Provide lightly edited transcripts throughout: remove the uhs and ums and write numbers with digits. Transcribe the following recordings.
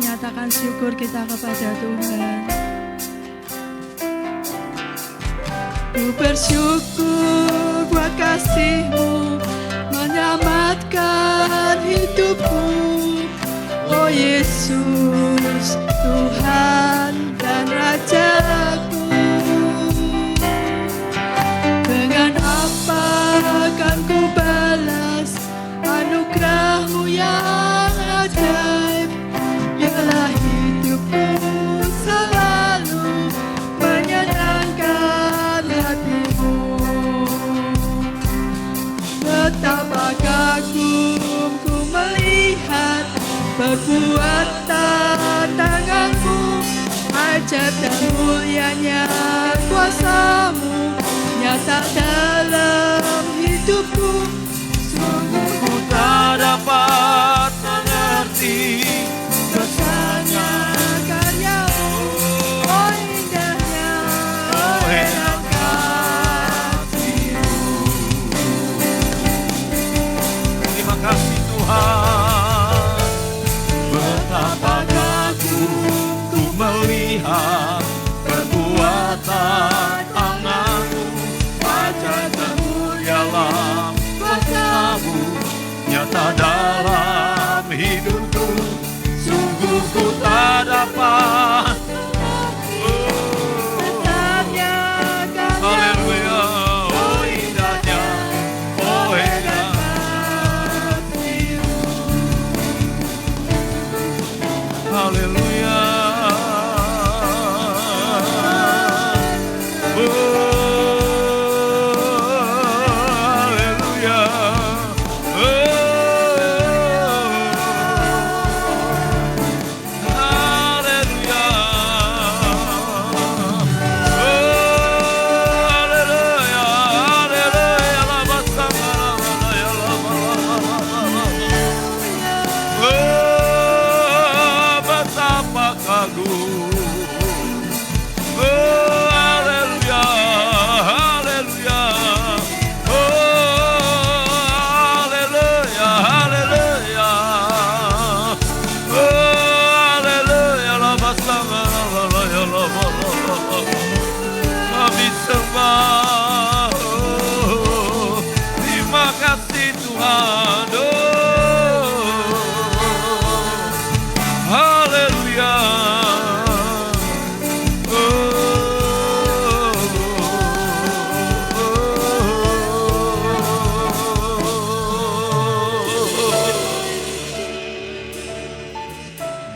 menyatakan syukur kita kepada Tuhan. Ku bersyukur buat kasih-Mu menyelamatkan hidupku. Oh Yesus, Tuhan dan Rajaku. Dengan apa akan ku balas anugerah-Mu yang ajaib? Biarlah hidupku selalu menyenangkan hati-Mu. Betapa kagum ku melihat perbuatan tangan-Mu, ajaib dan mulianya kuasa-Mu nyata dalam hidupku. Sungguh ku tak dapat mengerti besarnya karya-Mu. Oh indahnya kasih-Mu. Terima kasih Tuhan. Betapa kagum ku melihat perbuatan tangan-Mu, ajaib dan mulialah kuasa-Mu nyata dalam hidupku. Sungguh ku tak dapat. Haleluya. Oh indahnya, oh haleluya. Kami sembah, terima kasih Tuhan. Haleluya.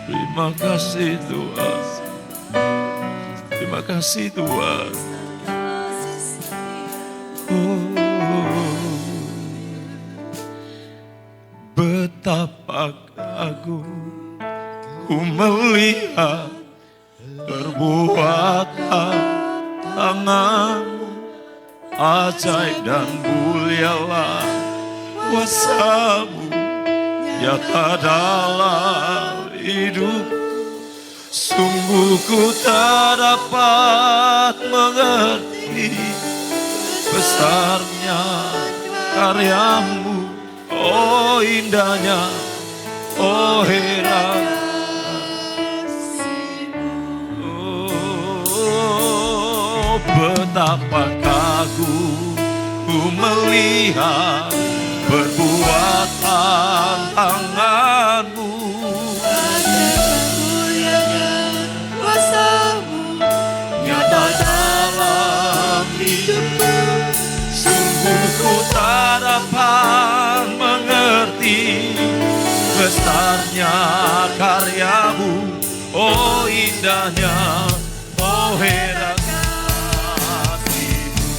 Terima kasih Tuhan. Terima kasih Tuhan. Betapa kagum ku melihat perbuatan tangan-Mu, ajaib dan mulialah kuasa-Mu nyata dalam hidup. Sungguh ku tak dapat mengerti besarnya karya-Mu. Oh indahnya, oh heran. Oh betapa kagum ku melihat perbuatan tangan-Mu, nyata dalam hidupku. Sungguh ku tak dapat mengerti besarnya karya-Mu. Oh indahnya, oh heran kasih-Mu.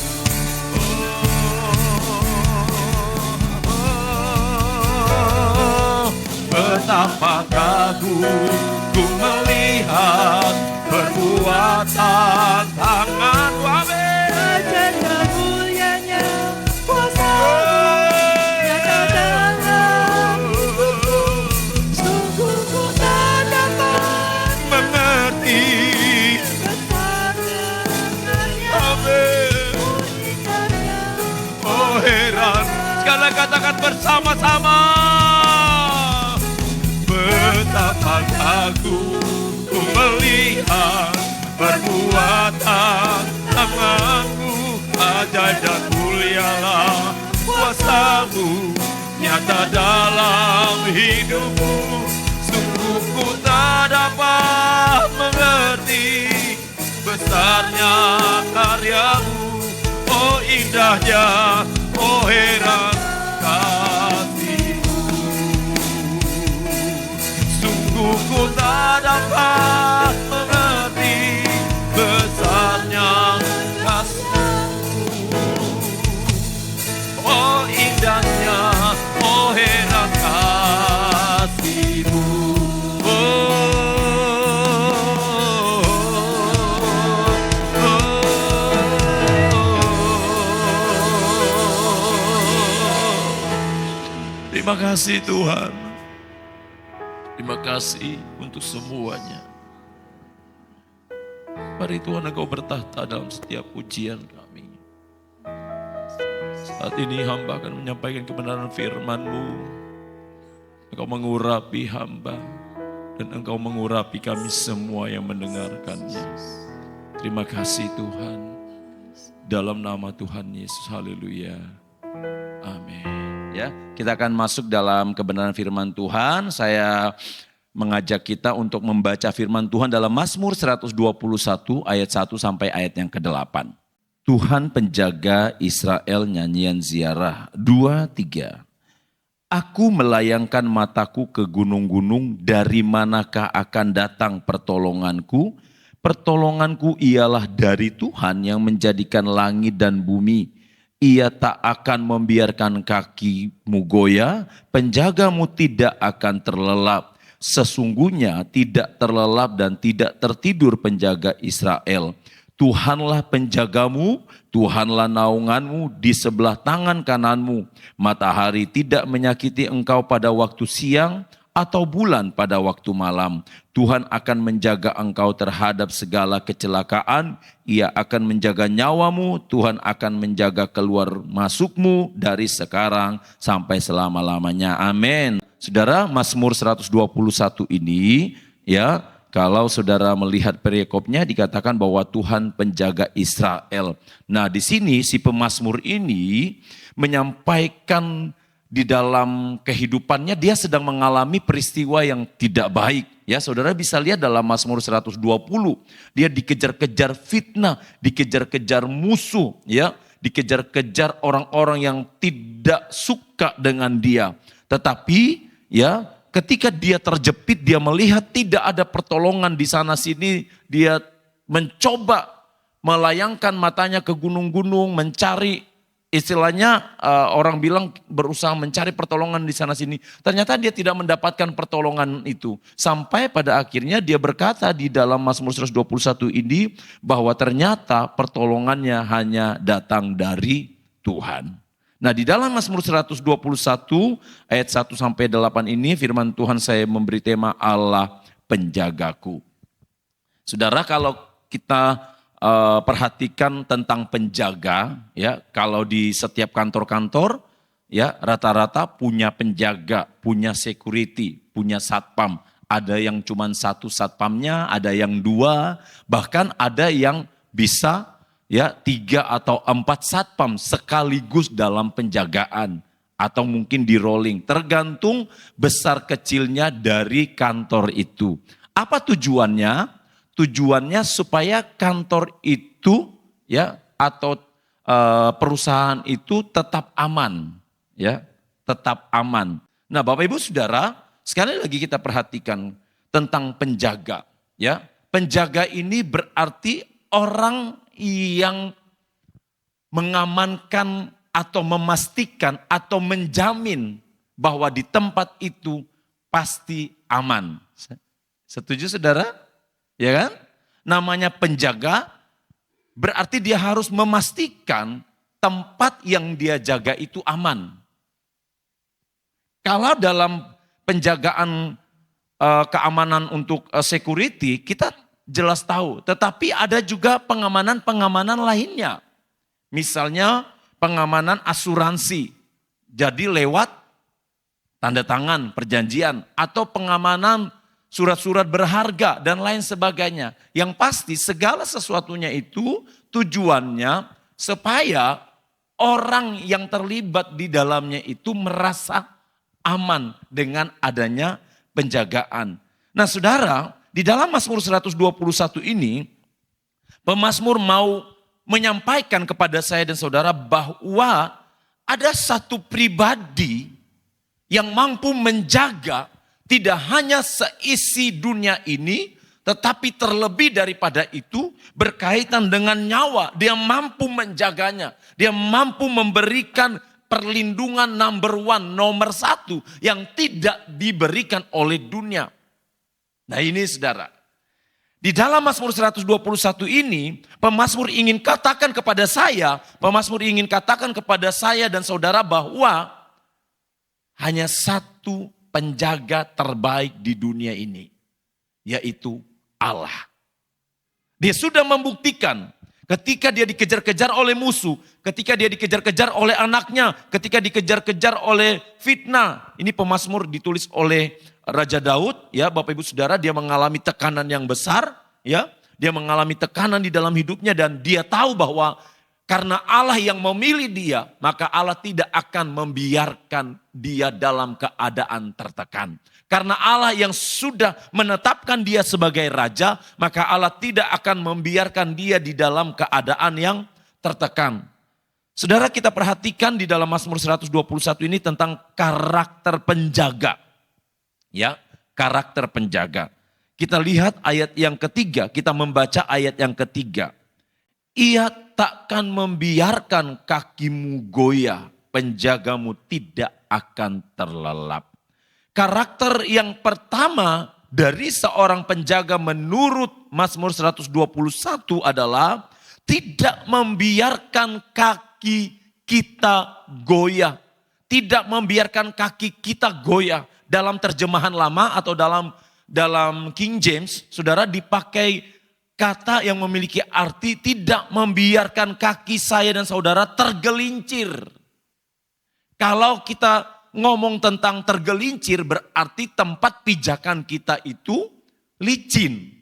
Betapa kagum ku melihat perbuatan tangan-Mu. Amin. Ajaib dan mulianya kuasa-Mu nyata dalam hidupku. Sungguh ku tak dapat mengerti besarnya karya-Mu. Amin. Oh heran. Sekali katakan bersama-sama. Betapa kuasaku, ku melihat perbuatan tanganmu, ajaib dan mulialah kuasamu, nyata dalam hidupku. Sungguh ku tak dapat mengerti besarnya karyamu, oh indahnya, oh heran kasihmu. Sungguh ku tak dapat mengerti besarnya kasihmu, oh indahnya, oh heran kasihmu. Terima kasih Tuhan. Terima kasih untuk semuanya. Mari Tuhan, Engkau bertahta dalam setiap pujian kami. Saat ini hamba akan menyampaikan kebenaran firman-Mu. Engkau mengurapi hamba dan Engkau mengurapi kami semua yang mendengarkannya. Terima kasih Tuhan. Dalam nama Tuhan Yesus, haleluya. Amin. Ya, kita akan masuk dalam kebenaran firman Tuhan. Saya mengajak kita untuk membaca firman Tuhan dalam Mazmur 121 ayat 1 sampai ayat yang ke-8. Tuhan penjaga Israel, nyanyian ziarah 2-3. Aku melayangkan mataku ke gunung-gunung, dari manakah akan datang pertolonganku? Pertolonganku ialah dari Tuhan yang menjadikan langit dan bumi. Ia tak akan membiarkan kakimu goyah, penjagamu tidak akan terlelap. Sesungguhnya tidak terlelap dan tidak tertidur penjaga Israel. Tuhanlah penjagamu, Tuhanlah naunganmu di sebelah tangan kananmu. Matahari tidak menyakiti engkau pada waktu siang, atau bulan pada waktu malam. Tuhan akan menjaga engkau terhadap segala kecelakaan. Ia akan menjaga nyawamu. Tuhan akan menjaga keluar masukmu dari sekarang sampai selama-lamanya. Amin. Saudara, Mazmur 121 ini, ya, kalau saudara melihat perikopnya dikatakan bahwa Tuhan penjaga Israel. Nah, di sini si pemazmur ini menyampaikan di dalam kehidupannya dia sedang mengalami peristiwa yang tidak baik. Ya, saudara bisa lihat dalam Mazmur 120, dia dikejar-kejar fitnah, dikejar-kejar musuh, ya, dikejar-kejar orang-orang yang tidak suka dengan dia. Tetapi, ya, ketika dia terjepit, dia melihat tidak ada pertolongan di sana sini, dia mencoba melayangkan matanya ke gunung-gunung, mencari, istilahnya orang bilang berusaha mencari pertolongan di sana sini. Ternyata dia tidak mendapatkan pertolongan itu. Sampai pada akhirnya dia berkata di dalam Mazmur 121 ini bahwa ternyata pertolongannya hanya datang dari Tuhan. Nah, di dalam Mazmur 121 ayat 1 sampai 8 ini firman Tuhan saya memberi tema Allah penjagaku. Saudara, kalau kita perhatikan tentang penjaga, ya, kalau di setiap kantor-kantor, ya, rata-rata punya penjaga, punya security, punya satpam. Ada yang cuma satu satpamnya, ada yang dua, bahkan ada yang bisa, ya, 3 atau 4 satpam sekaligus dalam penjagaan, atau mungkin di rolling, tergantung besar kecilnya dari kantor itu. Apa tujuannya? Tujuannya supaya kantor itu, ya, atau perusahaan itu tetap aman, ya, tetap aman. Nah, Bapak Ibu Saudara, sekali lagi kita perhatikan tentang penjaga, ya. Penjaga ini berarti orang yang mengamankan atau memastikan atau menjamin bahwa di tempat itu pasti aman. Setuju Saudara? Ya kan? Namanya penjaga berarti dia harus memastikan tempat yang dia jaga itu aman. Kalau dalam penjagaan keamanan untuk security kita jelas tahu, tetapi ada juga pengamanan-pengamanan lainnya. Misalnya pengamanan asuransi. Jadi lewat tanda tangan perjanjian atau pengamanan surat-surat berharga, dan lain sebagainya. Yang pasti segala sesuatunya itu tujuannya supaya orang yang terlibat di dalamnya itu merasa aman dengan adanya penjagaan. Nah saudara, di dalam Mazmur 121 ini, pemazmur mau menyampaikan kepada saya dan saudara bahwa ada satu pribadi yang mampu menjaga tidak hanya seisi dunia ini, tetapi terlebih daripada itu berkaitan dengan nyawa. Dia mampu menjaganya. Dia mampu memberikan perlindungan nomor satu yang tidak diberikan oleh dunia. Nah ini saudara. Di dalam Mazmur 121 ini, pemazmur ingin katakan kepada saya, dan saudara bahwa hanya satu penjaga terbaik di dunia ini, yaitu Allah. Dia sudah membuktikan ketika dia dikejar-kejar oleh musuh, ketika dia dikejar-kejar oleh anaknya, ketika dikejar-kejar oleh fitnah. Ini pemazmur ditulis oleh Raja Daud, ya Bapak Ibu Saudara, dia mengalami tekanan yang besar, ya. Dia mengalami tekanan di dalam hidupnya dan dia tahu bahwa karena Allah yang memilih dia, maka Allah tidak akan membiarkan dia dalam keadaan tertekan. Karena Allah yang sudah menetapkan dia sebagai raja, maka Allah tidak akan membiarkan dia di dalam keadaan yang tertekan. Saudara, kita perhatikan di dalam Mazmur 121 ini tentang karakter penjaga. Ya, karakter penjaga. Kita lihat ayat yang ketiga, kita membaca ayat yang ketiga. Ia takkan membiarkan kakimu goyah, penjagamu tidak akan terlelap. Karakter yang pertama dari seorang penjaga menurut Mazmur 121 adalah tidak membiarkan kaki kita goyah. Tidak membiarkan kaki kita goyah. Dalam terjemahan lama atau dalam King James, saudara, dipakai kata yang memiliki arti tidak membiarkan kaki saya dan saudara tergelincir. Kalau kita ngomong tentang tergelincir berarti tempat pijakan kita itu licin.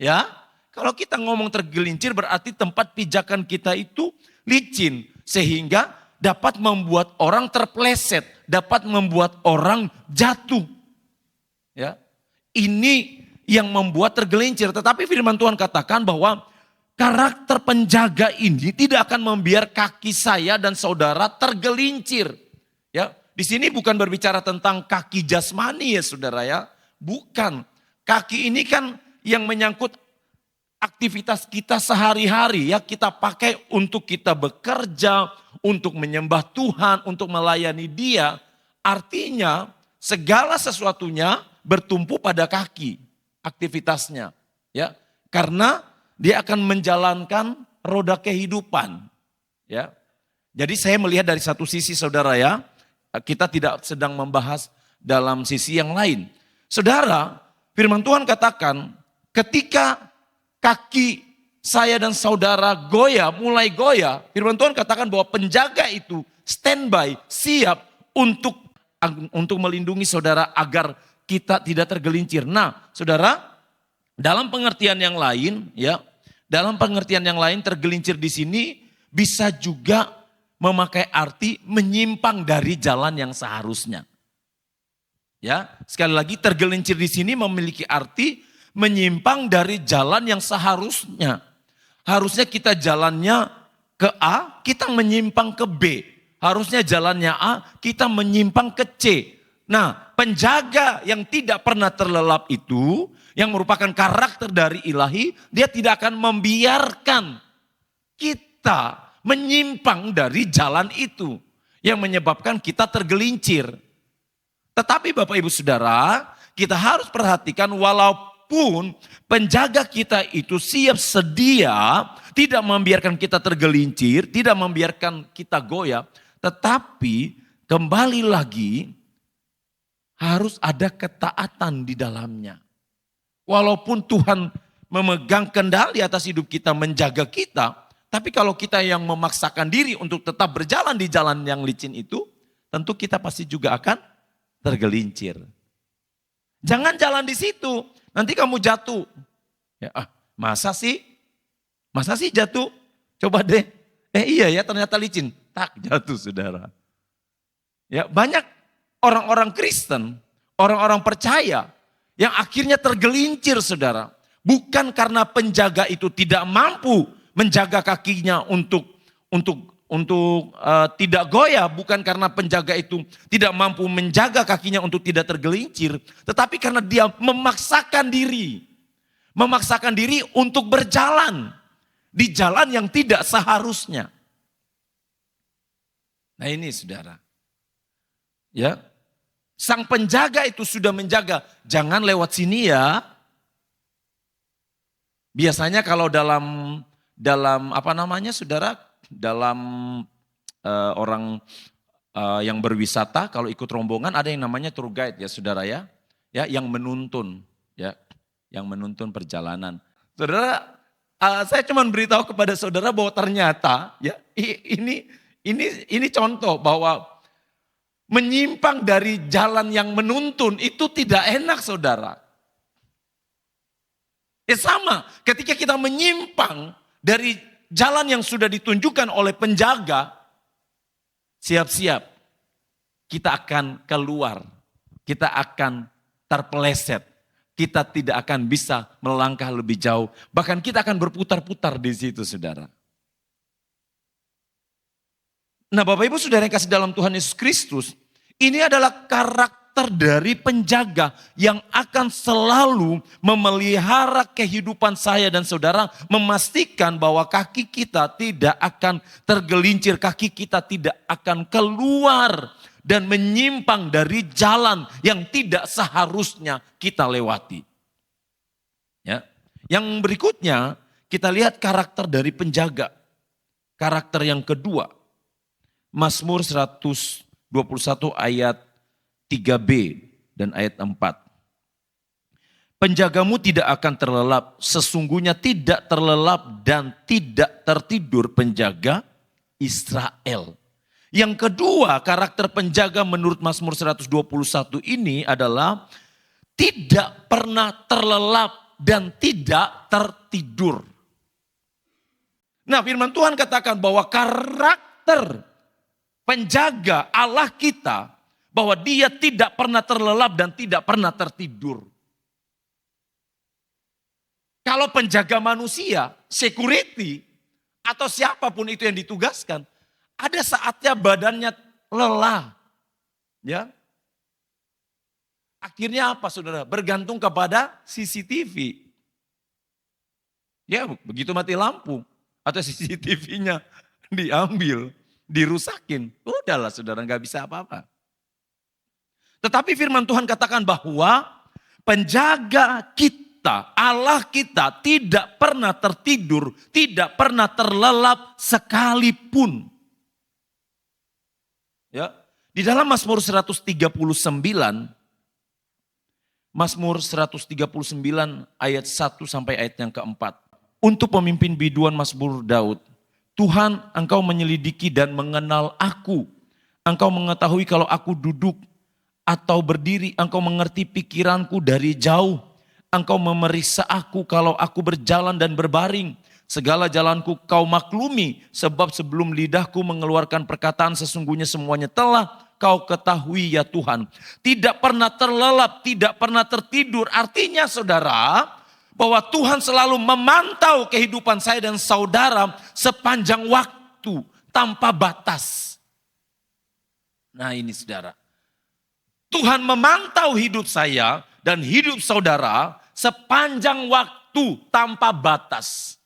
Ya, kalau kita ngomong tergelincir berarti tempat pijakan kita itu licin. Sehingga dapat membuat orang terpleset, dapat membuat orang jatuh. Ya, ini yang membuat tergelincir. Tetapi firman Tuhan katakan bahwa karakter penjaga ini tidak akan membiarkan kaki saya dan saudara tergelincir. Ya, di sini bukan berbicara tentang kaki jasmani ya saudara ya. Bukan. Kaki ini kan yang menyangkut aktivitas kita sehari-hari ya. Kita pakai untuk kita bekerja, untuk menyembah Tuhan, untuk melayani Dia. Artinya segala sesuatunya bertumpu pada kaki. Aktivitasnya, ya, karena dia akan menjalankan roda kehidupan, ya. Jadi saya melihat dari satu sisi saudara ya, kita tidak sedang membahas dalam sisi yang lain. Saudara, firman Tuhan katakan ketika kaki saya dan saudara goyah, mulai goyah, firman Tuhan katakan bahwa penjaga itu standby, siap untuk melindungi saudara agar kita tidak tergelincir. Nah, saudara, dalam pengertian yang lain, ya, dalam pengertian yang lain tergelincir di sini bisa juga memakai arti menyimpang dari jalan yang seharusnya. Ya, sekali lagi tergelincir di sini memiliki arti menyimpang dari jalan yang seharusnya. Harusnya kita jalannya ke A, kita menyimpang ke B. Harusnya jalannya A, kita menyimpang ke C. Nah, penjaga yang tidak pernah terlelap itu, yang merupakan karakter dari ilahi, dia tidak akan membiarkan kita menyimpang dari jalan itu, yang menyebabkan kita tergelincir. Tetapi Bapak Ibu Saudara, kita harus perhatikan walaupun penjaga kita itu siap sedia, tidak membiarkan kita tergelincir, tidak membiarkan kita goyah, tetapi kembali lagi, harus ada ketaatan di dalamnya. Walaupun Tuhan memegang kendali atas hidup kita, menjaga kita, tapi kalau kita yang memaksakan diri untuk tetap berjalan di jalan yang licin itu, tentu kita pasti juga akan tergelincir. Jangan jalan di situ, nanti kamu jatuh. Ya, masa sih? Masa sih jatuh? Coba deh. Iya ya, ternyata licin. Tak jatuh, saudara. Ya, banyak orang-orang Kristen, orang-orang percaya yang akhirnya tergelincir, saudara. Bukan karena penjaga itu tidak mampu menjaga kakinya untuk tidak goyah, bukan karena penjaga itu tidak mampu menjaga kakinya untuk tidak tergelincir, tetapi karena dia memaksakan diri untuk berjalan di jalan yang tidak seharusnya. Nah ini saudara, ya, sang penjaga itu sudah menjaga, jangan lewat sini ya. Biasanya kalau dalam apa namanya saudara, dalam orang yang berwisata, kalau ikut rombongan ada yang namanya tour guide ya saudara ya, yang menuntun perjalanan. Saudara, saya cuma beritahu kepada saudara bahwa ternyata ya ini contoh bahwa menyimpang dari jalan yang menuntun itu tidak enak saudara. Sama, ketika kita menyimpang dari jalan yang sudah ditunjukkan oleh penjaga, siap-siap kita akan keluar, kita akan terpeleset, kita tidak akan bisa melangkah lebih jauh, bahkan kita akan berputar-putar di situ saudara. Nah Bapak Ibu Saudara yang kasih dalam Tuhan Yesus Kristus, ini adalah karakter dari penjaga yang akan selalu memelihara kehidupan saya dan saudara, memastikan bahwa kaki kita tidak akan tergelincir, kaki kita tidak akan keluar dan menyimpang dari jalan yang tidak seharusnya kita lewati. Ya. Yang berikutnya kita lihat karakter dari penjaga. Karakter yang kedua, Mazmur 121 ayat 3b dan ayat 4. Penjagamu tidak akan terlelap, sesungguhnya tidak terlelap dan tidak tertidur penjaga Israel. Yang kedua, karakter penjaga menurut Mazmur 121 ini adalah tidak pernah terlelap dan tidak tertidur. Nah, firman Tuhan katakan bahwa karakter penjaga Allah kita, bahwa dia tidak pernah terlelap dan tidak pernah tertidur. Kalau penjaga manusia, security, atau siapapun itu yang ditugaskan, ada saatnya badannya lelah. Ya. Akhirnya apa saudara? Bergantung kepada CCTV. Ya begitu mati lampu, atau CCTV-nya diambil, dirusakin. Udahlah saudara, nggak bisa apa-apa. Tetapi firman Tuhan katakan bahwa penjaga kita, Allah kita tidak pernah tertidur, tidak pernah terlelap sekalipun. Ya, di dalam Mazmur 139, Mazmur 139 ayat 1 sampai ayat yang keempat. Untuk pemimpin biduan Mazmur Daud, Tuhan, Engkau menyelidiki dan mengenal aku. Engkau mengetahui kalau aku duduk atau berdiri, Engkau mengerti pikiranku dari jauh. Engkau memeriksa aku kalau aku berjalan dan berbaring. Segala jalanku Kau maklumi, sebab sebelum lidahku mengeluarkan perkataan sesungguhnya semuanya telah Kau ketahui ya Tuhan. Tidak pernah terlelap, tidak pernah tertidur. Artinya saudara, bahwa Tuhan selalu memantau kehidupan saya dan saudara sepanjang waktu tanpa batas. Nah ini saudara. Tuhan memantau hidup saya dan hidup saudara sepanjang waktu tanpa batas.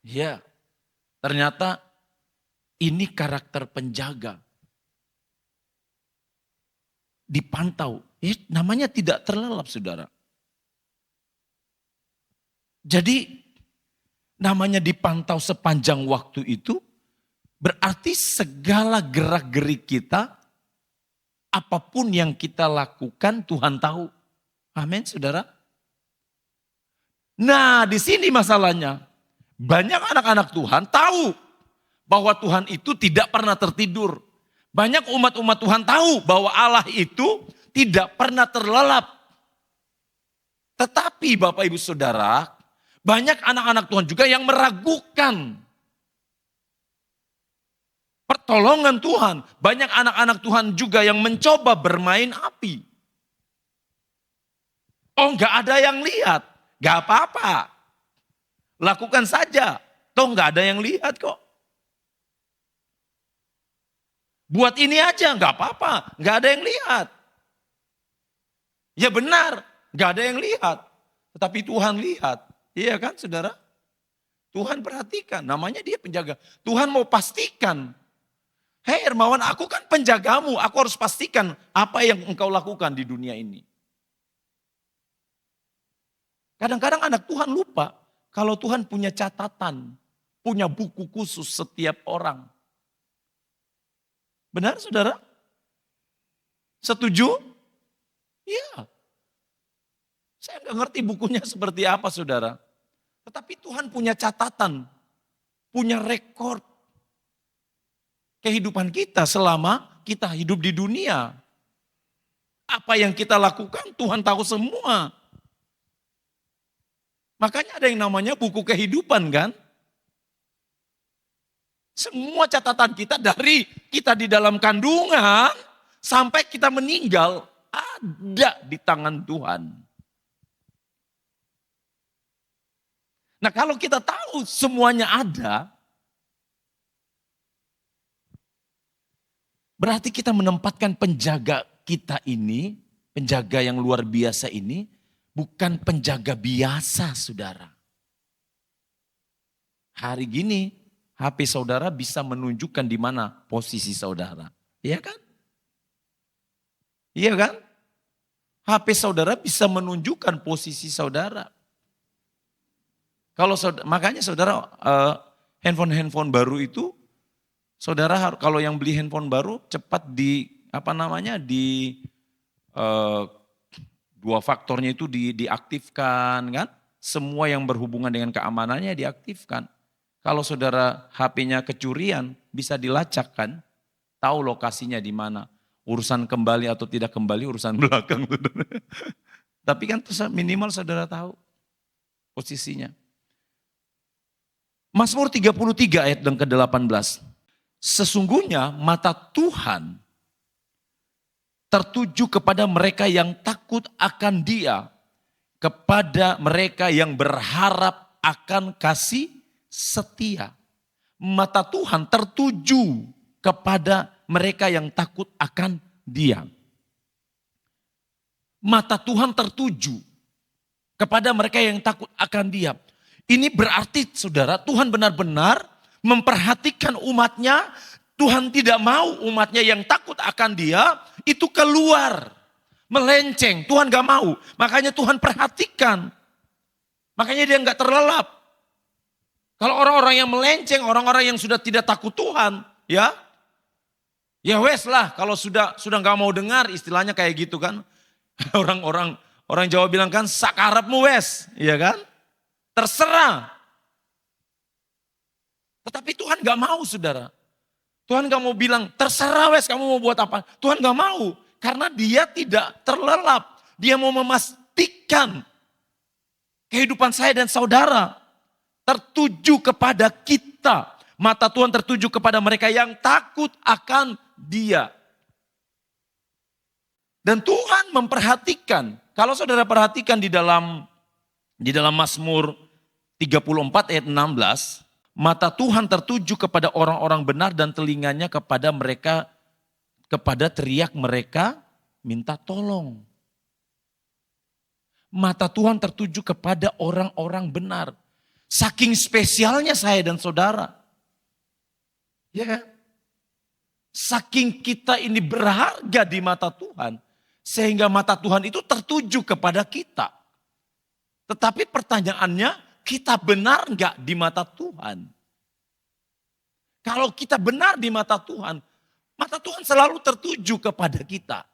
Ya, ternyata ini karakter penjaga. Dipantau, namanya tidak terlelap saudara. Jadi namanya dipantau sepanjang waktu itu, berarti segala gerak-gerik kita, apapun yang kita lakukan Tuhan tahu. Amin saudara. Nah di sini masalahnya, banyak anak-anak Tuhan tahu bahwa Tuhan itu tidak pernah tertidur. Banyak umat-umat Tuhan tahu bahwa Allah itu tidak pernah terlelap. Tetapi Bapak Ibu Saudara, banyak anak-anak Tuhan juga yang meragukan pertolongan Tuhan. Banyak anak-anak Tuhan juga yang mencoba bermain api. Oh, nggak ada yang lihat, nggak apa-apa. Lakukan saja, toh nggak ada yang lihat kok. Buat ini aja, nggak apa-apa, nggak ada yang lihat. Ya benar, nggak ada yang lihat. Tetapi Tuhan lihat, iya kan saudara? Tuhan perhatikan, namanya dia penjaga. Tuhan mau pastikan, hei Hermawan, aku kan penjagamu, aku harus pastikan apa yang engkau lakukan di dunia ini. Kadang-kadang anak Tuhan lupa kalau Tuhan punya catatan, punya buku khusus setiap orang. Benar saudara? Setuju? Iya. Saya nggak ngerti bukunya seperti apa saudara. Tetapi Tuhan punya catatan, punya rekor kehidupan kita selama kita hidup di dunia. Apa yang kita lakukan Tuhan tahu semua. Makanya ada yang namanya buku kehidupan kan. Semua catatan kita dari kita di dalam kandungan sampai kita meninggal ada di tangan Tuhan. Nah kalau kita tahu semuanya ada, berarti kita menempatkan penjaga kita ini, penjaga yang luar biasa ini, bukan penjaga biasa saudara. Hari gini HP saudara bisa menunjukkan di mana posisi saudara. Iya kan? Iya kan? HP saudara bisa menunjukkan posisi saudara. Makanya saudara handphone baru itu saudara kalau yang beli handphone baru cepat di dua faktornya itu diaktifkan kan? Semua yang berhubungan dengan keamanannya diaktifkan. Kalau saudara HP-nya kecurian, bisa dilacak kan? Tahu lokasinya di mana. Urusan kembali atau tidak kembali, urusan belakang. Tapi kan minimal saudara tahu posisinya. Mazmur 33 ayat yang ke-18. Sesungguhnya mata Tuhan tertuju kepada mereka yang takut akan Dia, kepada mereka yang berharap akan kasih setia. Mata Tuhan tertuju kepada mereka yang takut akan Dia. Mata Tuhan tertuju kepada mereka yang takut akan Dia. Ini berarti saudara, Tuhan benar-benar memperhatikan umatnya. Tuhan tidak mau umatnya yang takut akan Dia itu keluar, melenceng. Tuhan gak mau, makanya Tuhan perhatikan. Makanya dia gak terlelap. Kalau orang-orang yang melenceng, orang-orang yang sudah tidak takut Tuhan, ya wes lah. Kalau sudah nggak mau dengar, istilahnya kayak gitu kan. Orang Jawa bilang kan sakarepmu wes, ya kan? Terserah. Tetapi Tuhan nggak mau saudara. Tuhan nggak mau bilang terserah wes kamu mau buat apa. Tuhan nggak mau karena Dia tidak terlelap. Dia mau memastikan kehidupan saya dan saudara tertuju kepada kita. Mata Tuhan tertuju kepada mereka yang takut akan Dia. Dan Tuhan memperhatikan. Kalau saudara perhatikan di dalam Mazmur 34 ayat 16. Mata Tuhan tertuju kepada orang-orang benar dan telinganya kepada mereka, kepada teriak mereka minta tolong. Mata Tuhan tertuju kepada orang-orang benar. Saking spesialnya saya dan saudara. Ya, saking kita ini berharga di mata Tuhan. Sehingga mata Tuhan itu tertuju kepada kita. Tetapi pertanyaannya, kita benar enggak di mata Tuhan? Kalau kita benar di mata Tuhan selalu tertuju kepada kita.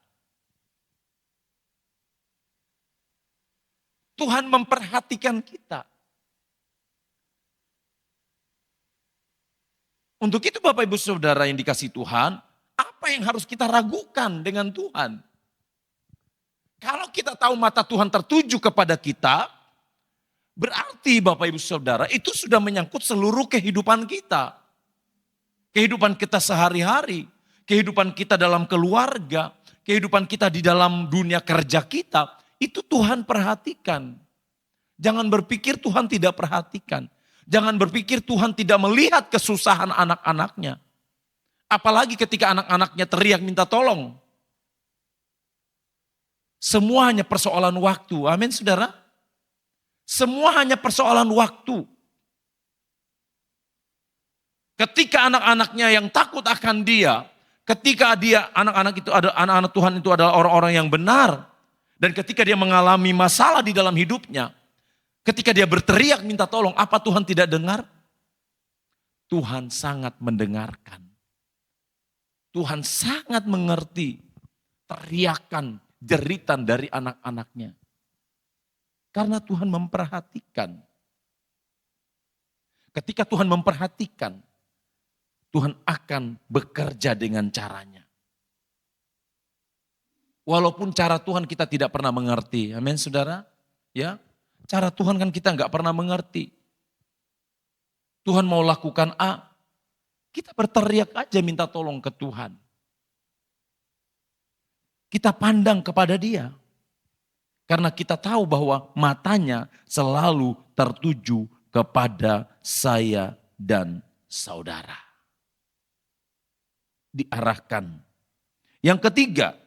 Tuhan memperhatikan kita. Untuk itu Bapak Ibu Saudara yang dikasihi Tuhan, apa Apa yang harus kita ragukan dengan Tuhan? Kalau kita tahu mata Tuhan tertuju kepada kita, berarti Bapak Ibu Saudara itu sudah menyangkut seluruh kehidupan kita. Kehidupan kita sehari-hari, kehidupan kita dalam keluarga, kehidupan kita di dalam dunia kerja kita, itu Tuhan perhatikan. Jangan berpikir Tuhan tidak perhatikan. Jangan berpikir Tuhan tidak melihat kesusahan anak-anaknya. Apalagi ketika anak-anaknya teriak minta tolong. Semua hanya persoalan waktu. Amin saudara. Semua hanya persoalan waktu. Ketika anak-anaknya yang takut akan dia. Ketika dia, anak-anak Tuhan itu adalah orang-orang yang benar. Dan ketika dia mengalami masalah di dalam hidupnya. Ketika dia berteriak minta tolong, apa Tuhan tidak dengar? Tuhan sangat mendengarkan. Tuhan sangat mengerti teriakan, jeritan dari anak-anaknya. Karena Tuhan memperhatikan. Ketika Tuhan memperhatikan, Tuhan akan bekerja dengan caranya. Walaupun cara Tuhan kita tidak pernah mengerti. Amin saudara. Ya, cara Tuhan kan kita nggak pernah mengerti. Tuhan mau lakukan A, kita berteriak aja minta tolong ke Tuhan. Kita pandang kepada dia. Karena kita tahu bahwa matanya selalu tertuju kepada saya dan saudara. Diarahkan. Yang ketiga,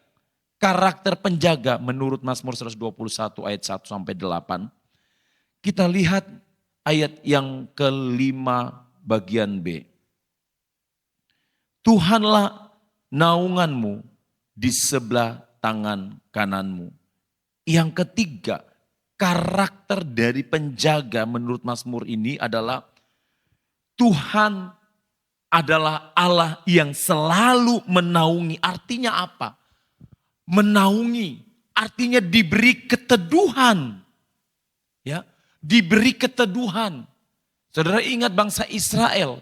karakter penjaga menurut Mazmur 121 ayat 1 sampai 8. Kita lihat ayat yang kelima bagian B. Tuhanlah naunganmu di sebelah tangan kananmu. Yang ketiga, karakter dari penjaga menurut Mazmur ini adalah Tuhan adalah Allah yang selalu menaungi. Artinya apa? Menaungi, artinya diberi keteduhan. Ya, diberi keteduhan. Saudara ingat bangsa Israel,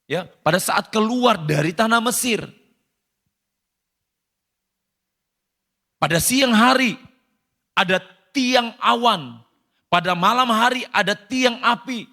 ya, pada saat keluar dari tanah Mesir. Pada siang hari ada tiang awan, pada malam hari ada tiang api.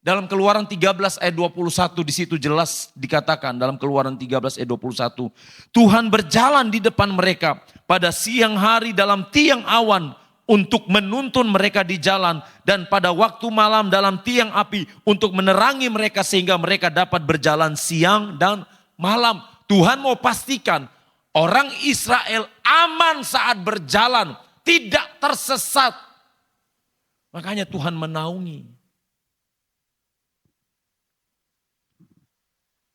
Dalam Keluaran 13 ayat 21 di situ jelas dikatakan dalam Keluaran 13 ayat 21. Tuhan berjalan di depan mereka pada siang hari dalam tiang awan untuk menuntun mereka di jalan. Dan pada waktu malam dalam tiang api untuk menerangi mereka sehingga mereka dapat berjalan siang dan malam. Tuhan mau pastikan orang Israel aman saat berjalan, tidak tersesat. Makanya Tuhan menaungi.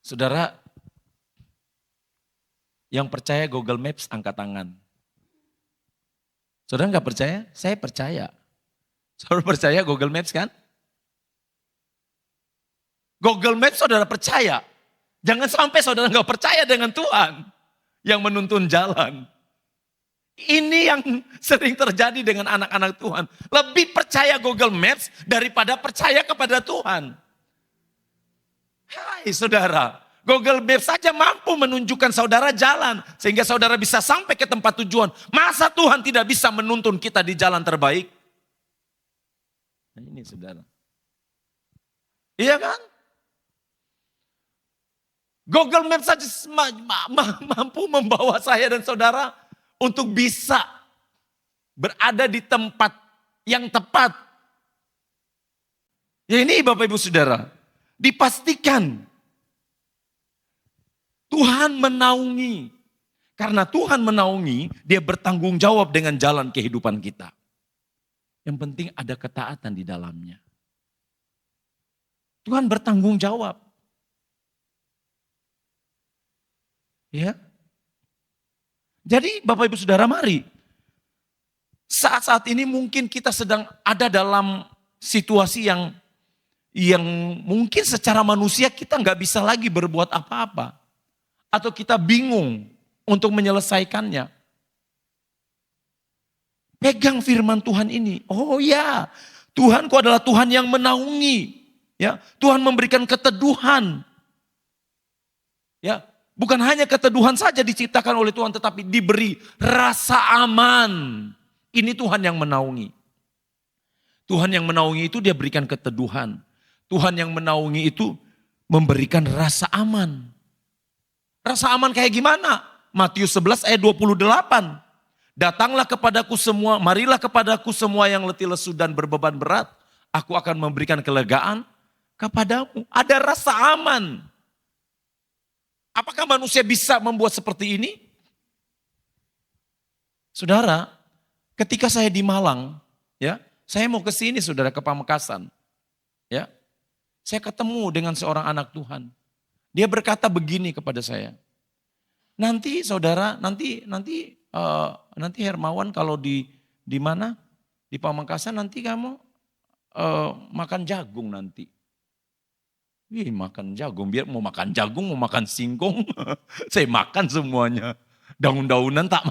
Saudara, yang percaya Google Maps angkat tangan. Saudara nggak percaya? Saya percaya. Saudara percaya Google Maps kan? Google Maps saudara percaya. Jangan sampai saudara nggak percaya dengan Tuhan yang menuntun jalan. Ini yang sering terjadi dengan anak-anak Tuhan. Lebih percaya Google Maps daripada percaya kepada Tuhan. Hai saudara, Google Maps saja mampu menunjukkan saudara jalan. Sehingga saudara bisa sampai ke tempat tujuan. Masa Tuhan tidak bisa menuntun kita di jalan terbaik? Nah ini saudara. Iya kan? Google Maps saja mampu membawa saya dan saudara untuk bisa berada di tempat yang tepat. Ya ini Bapak Ibu Saudara. Dipastikan Tuhan menaungi. Karena Tuhan menaungi, dia bertanggung jawab dengan jalan kehidupan kita. Yang penting ada ketaatan di dalamnya. Tuhan bertanggung jawab. Ya. Jadi Bapak Ibu Saudara mari. Saat-saat ini mungkin kita sedang ada dalam situasi yang mungkin secara manusia kita nggak bisa lagi berbuat apa-apa. Atau kita bingung untuk menyelesaikannya. Pegang firman Tuhan ini. Oh ya, Tuhanku adalah Tuhan yang menaungi. Ya, Tuhan memberikan keteduhan. Ya, Bukan hanya keteduhan saja diciptakan oleh Tuhan, tetapi diberi rasa aman. Ini Tuhan yang menaungi. Tuhan yang menaungi itu dia berikan keteduhan. Tuhan yang menaungi itu memberikan rasa aman. Rasa aman kayak gimana? Matius 11 ayat 28. Datanglah kepadaku semua, marilah kepadaku semua yang letih lesu dan berbeban berat. Aku akan memberikan kelegaan kepadamu. Ada rasa aman. Apakah manusia bisa membuat seperti ini? Saudara, ketika saya di Malang, ya, saya mau ke sini saudara, ke Pamekasan. Ya, saya ketemu dengan seorang anak Tuhan. Dia berkata begini kepada saya. Nanti saudara, nanti Hermawan kalau di mana? Di Pamekasan nanti kamu makan jagung nanti. Wih, makan jagung, biar mau makan jagung, mau makan singkong, saya makan semuanya. Daun-daunan tak.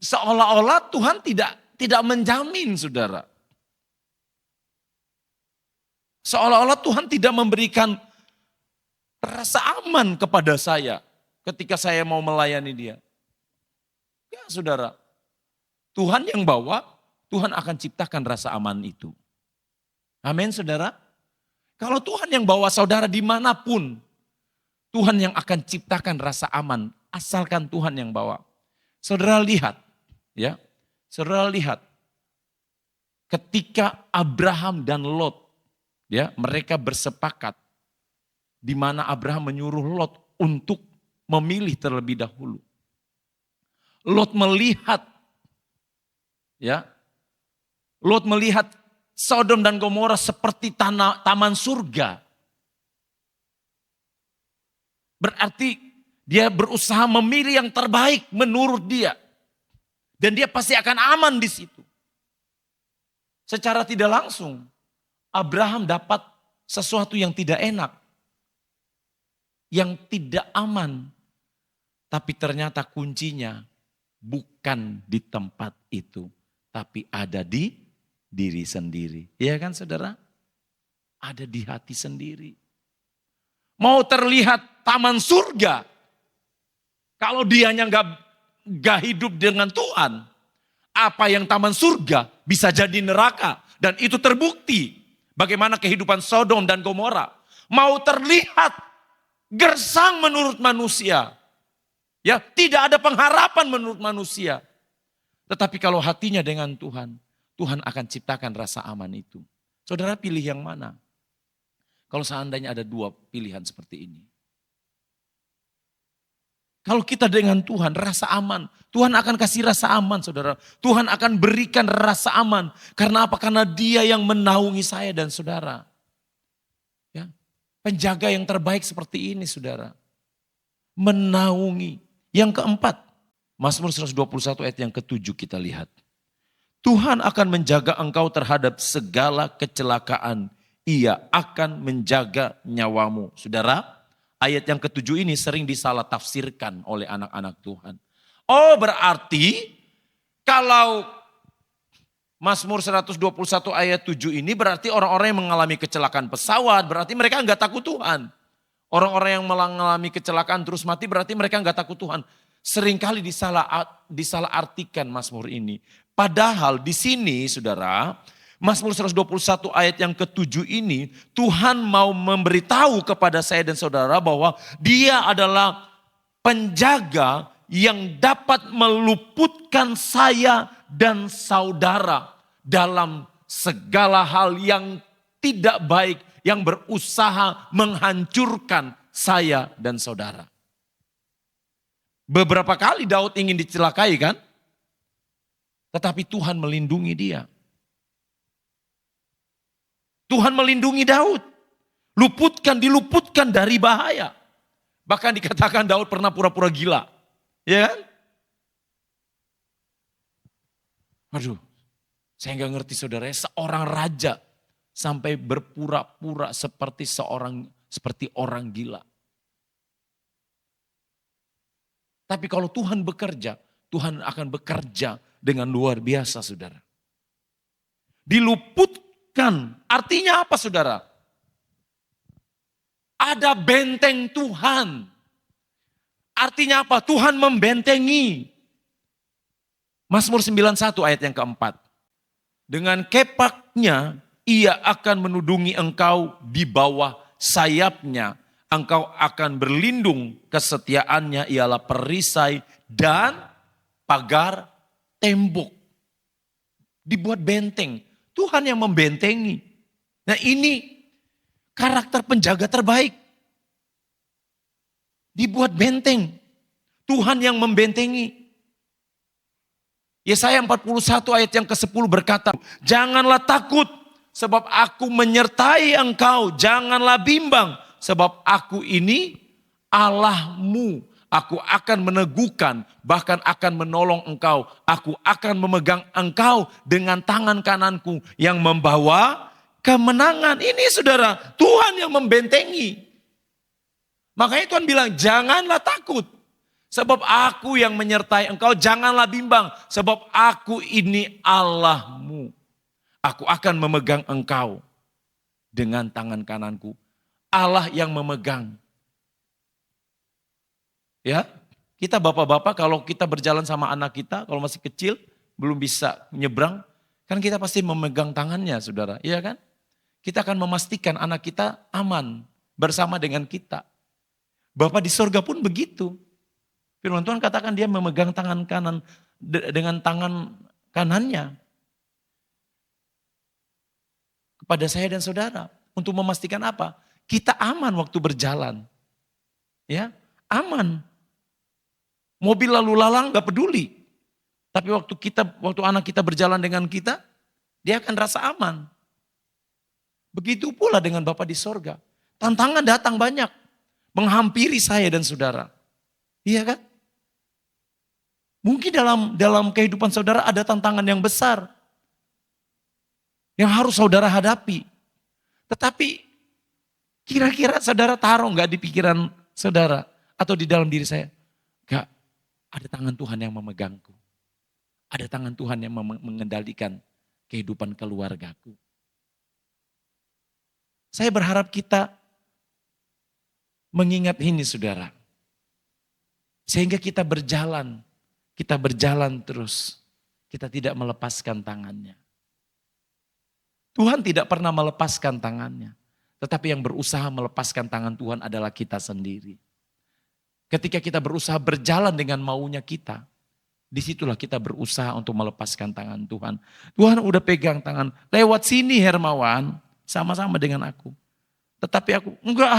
Seolah-olah Tuhan tidak menjamin, saudara. Seolah-olah Tuhan tidak memberikan rasa aman kepada saya ketika saya mau melayani dia. Ya saudara, Tuhan yang bawa, Tuhan akan ciptakan rasa aman itu. Amin saudara. Kalau Tuhan yang bawa saudara dimanapun, Tuhan yang akan ciptakan rasa aman, asalkan Tuhan yang bawa. Saudara lihat, ya, saudara lihat, ketika Abraham dan Lot, ya, mereka bersepakat, di mana Abraham menyuruh Lot untuk memilih terlebih dahulu. Lot melihat, ya, Lot melihat Sodom dan Gomora seperti taman surga. Berarti dia berusaha memilih yang terbaik menurut dia. Dan dia pasti akan aman di situ. Secara tidak langsung, Abraham dapat sesuatu yang tidak enak. Yang tidak aman. Tapi ternyata kuncinya bukan di tempat itu. Tapi ada di diri sendiri. Iya kan saudara? Ada di hati sendiri. Mau terlihat taman surga. Kalau dianya gak hidup dengan Tuhan. Apa yang taman surga bisa jadi neraka. Dan itu terbukti. Bagaimana kehidupan Sodom dan Gomora. Mau terlihat gersang menurut manusia. Ya, tidak ada pengharapan menurut manusia. Tetapi kalau hatinya dengan Tuhan, Tuhan akan ciptakan rasa aman itu. Saudara pilih yang mana? Kalau seandainya ada dua pilihan seperti ini. Kalau kita dengan Tuhan, rasa aman. Tuhan akan kasih rasa aman saudara. Tuhan akan berikan rasa aman. Karena apa? Karena Dia yang menaungi saya dan saudara. Ya, penjaga yang terbaik seperti ini saudara. Menaungi. Yang keempat, Mazmur 121 ayat yang ke-7 kita lihat. Tuhan akan menjaga engkau terhadap segala kecelakaan. Ia akan menjaga nyawamu. Saudara, ayat yang ke-7 ini sering disalah tafsirkan oleh anak-anak Tuhan. Oh berarti kalau Mazmur 121 ayat 7 ini berarti orang-orang yang mengalami kecelakaan pesawat, berarti mereka enggak takut Tuhan. Orang-orang yang mengalami kecelakaan terus mati berarti mereka enggak takut Tuhan. Seringkali disalah artikan Mazmur ini. Padahal di sini saudara, Mazmur 121 ayat yang ke-7 ini, Tuhan mau memberitahu kepada saya dan saudara bahwa Dia adalah penjaga yang dapat meluputkan saya dan saudara dalam segala hal yang tidak baik, yang berusaha menghancurkan saya dan saudara. Beberapa kali Daud ingin dicelakai kan? Tetapi Tuhan melindungi dia. Tuhan melindungi Daud. Diluputkan dari bahaya. Bahkan dikatakan Daud pernah pura-pura gila. Ya kan? Aduh, saya nggak ngerti saudara, seorang raja sampai berpura-pura seperti orang gila. Tapi kalau Tuhan bekerja, Tuhan akan bekerja dengan luar biasa saudara. Diluputkan, artinya apa saudara? Ada benteng Tuhan. Artinya apa? Tuhan membentengi. Mazmur 91 ayat yang keempat. Dengan kepaknya ia akan menudungi engkau di bawah sayapnya. Engkau akan berlindung, kesetiaannya ialah perisai dan pagar tembok. Dibuat benteng. Tuhan yang membentengi. Nah ini karakter penjaga terbaik. Dibuat benteng. Tuhan yang membentengi. Yesaya 41 ayat yang ke-10 berkata, janganlah takut sebab aku menyertai engkau. Janganlah bimbang sebab aku ini Allahmu. Aku akan meneguhkan, bahkan akan menolong engkau. Aku akan memegang engkau dengan tangan kananku yang membawa kemenangan. Ini saudara, Tuhan yang membentengi. Makanya Tuhan bilang, janganlah takut. Sebab aku yang menyertai engkau, janganlah bimbang. Sebab aku ini Allahmu. Aku akan memegang engkau dengan tangan kananku. Allah yang memegang. Ya, kita bapak-bapak kalau kita berjalan sama anak kita, kalau masih kecil, belum bisa nyebrang, kan kita pasti memegang tangannya saudara, iya kan? Kita akan memastikan anak kita aman bersama dengan kita. Bapak di sorga pun begitu. Firman Tuhan katakan dia memegang tangan kanan dengan tangan kanannya kepada saya dan saudara untuk memastikan apa? Kita aman waktu berjalan, ya aman. Mobil lalu lalang gak peduli, tapi waktu anak kita berjalan dengan kita, dia akan rasa aman. Begitu pula dengan Bapa di sorga. Tantangan datang banyak, menghampiri saya dan saudara, iya kan? Mungkin dalam kehidupan saudara ada tantangan yang besar yang harus saudara hadapi. Tetapi kira-kira saudara taruh nggak di pikiran saudara atau di dalam diri saya? Gak, ada tangan Tuhan yang memegangku. Ada tangan Tuhan yang mengendalikan kehidupan keluargaku. Saya berharap kita mengingat ini saudara. Sehingga kita berjalan terus. Kita tidak melepaskan tangannya. Tuhan tidak pernah melepaskan tangannya. Tetapi yang berusaha melepaskan tangan Tuhan adalah kita sendiri. Ketika kita berusaha berjalan dengan maunya kita, disitulah kita berusaha untuk melepaskan tangan Tuhan. Tuhan udah pegang tangan, lewat sini Hermawan, sama-sama dengan aku. Tetapi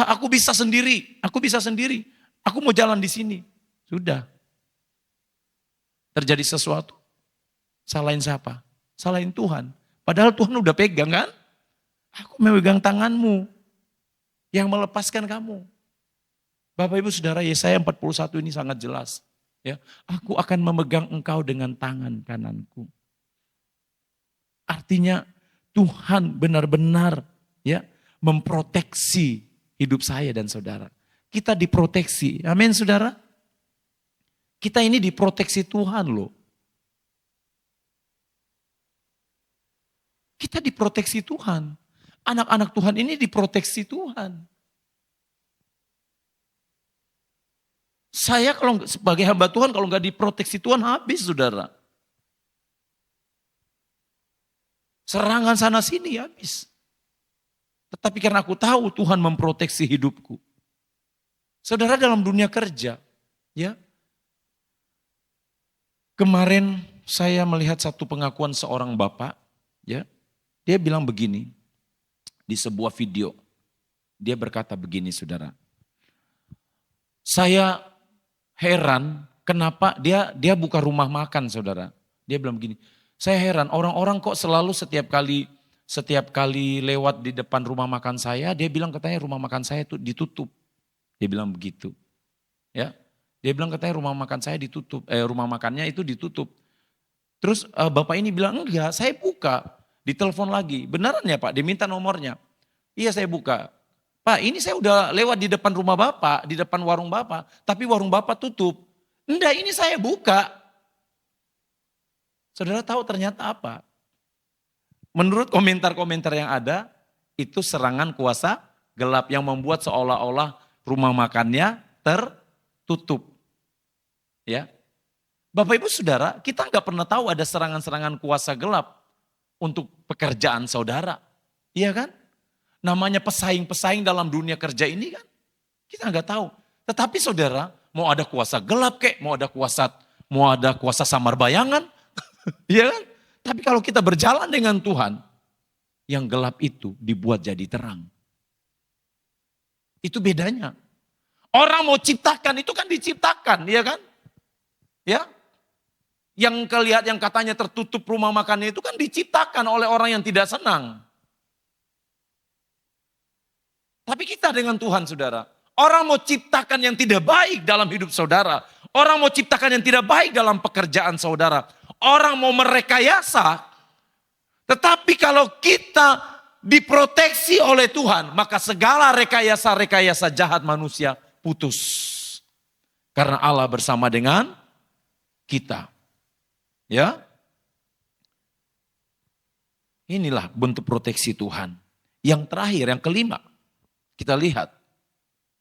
aku bisa sendiri, aku mau jalan di sini. Sudah. Terjadi sesuatu, salahin siapa? Salahin Tuhan. Padahal Tuhan udah pegang kan? Aku memegang tanganmu yang melepaskan kamu. Bapak Ibu Saudara, Yesaya 41 ini sangat jelas. Ya, aku akan memegang engkau dengan tangan kananku. Artinya Tuhan benar-benar ya memproteksi hidup saya dan saudara. Kita diproteksi. Amin saudara. Kita ini diproteksi Tuhan loh. Kita diproteksi Tuhan. Anak-anak Tuhan ini diproteksi Tuhan. Saya kalau sebagai hamba Tuhan kalau nggak diproteksi Tuhan habis saudara. Serangan sana sini habis. Tetapi karena aku tahu Tuhan memproteksi hidupku. Saudara dalam dunia kerja, ya. Kemarin saya melihat satu pengakuan seorang bapak, ya. Dia bilang begini di sebuah video. Dia berkata begini, saudara. Saya heran kenapa dia buka rumah makan, saudara. Dia bilang begini. Saya heran orang-orang kok selalu setiap kali lewat di depan rumah makan saya, dia bilang katanya rumah makan saya itu ditutup. Dia bilang begitu. Ya. Dia bilang katanya rumah makan saya ditutup, rumah makannya itu ditutup. Terus bapak ini bilang enggak, saya buka. Ditelepon lagi, beneran ya Pak, diminta nomornya. Iya saya buka. Pak ini saya udah lewat di depan rumah Bapak, di depan warung Bapak. Tapi warung Bapak tutup. Enggak ini saya buka. Saudara tahu ternyata apa? Menurut komentar-komentar yang ada, itu serangan kuasa gelap yang membuat seolah-olah rumah makannya tertutup. Ya, Bapak Ibu Saudara, kita nggak pernah tahu ada serangan-serangan kuasa gelap untuk pekerjaan saudara. Iya kan? Namanya pesaing-pesaing dalam dunia kerja ini kan. Kita nggak tahu. Tetapi saudara, mau ada kuasa gelap kek, mau ada kuasa samar bayangan. Iya kan? Tapi kalau kita berjalan dengan Tuhan, yang gelap itu dibuat jadi terang. Itu bedanya. Orang mau ciptakan itu kan diciptakan, iya kan? Ya, yang katanya tertutup rumah makannya itu kan diciptakan oleh orang yang tidak senang. Tapi kita dengan Tuhan saudara, orang mau ciptakan yang tidak baik dalam hidup saudara. Orang mau ciptakan yang tidak baik dalam pekerjaan saudara. Orang mau merekayasa. Tetapi kalau kita diproteksi oleh Tuhan, maka segala rekayasa-rekayasa jahat manusia putus. Karena Allah bersama dengan kita. Ya. Inilah bentuk proteksi Tuhan. Yang terakhir, yang kelima. Kita lihat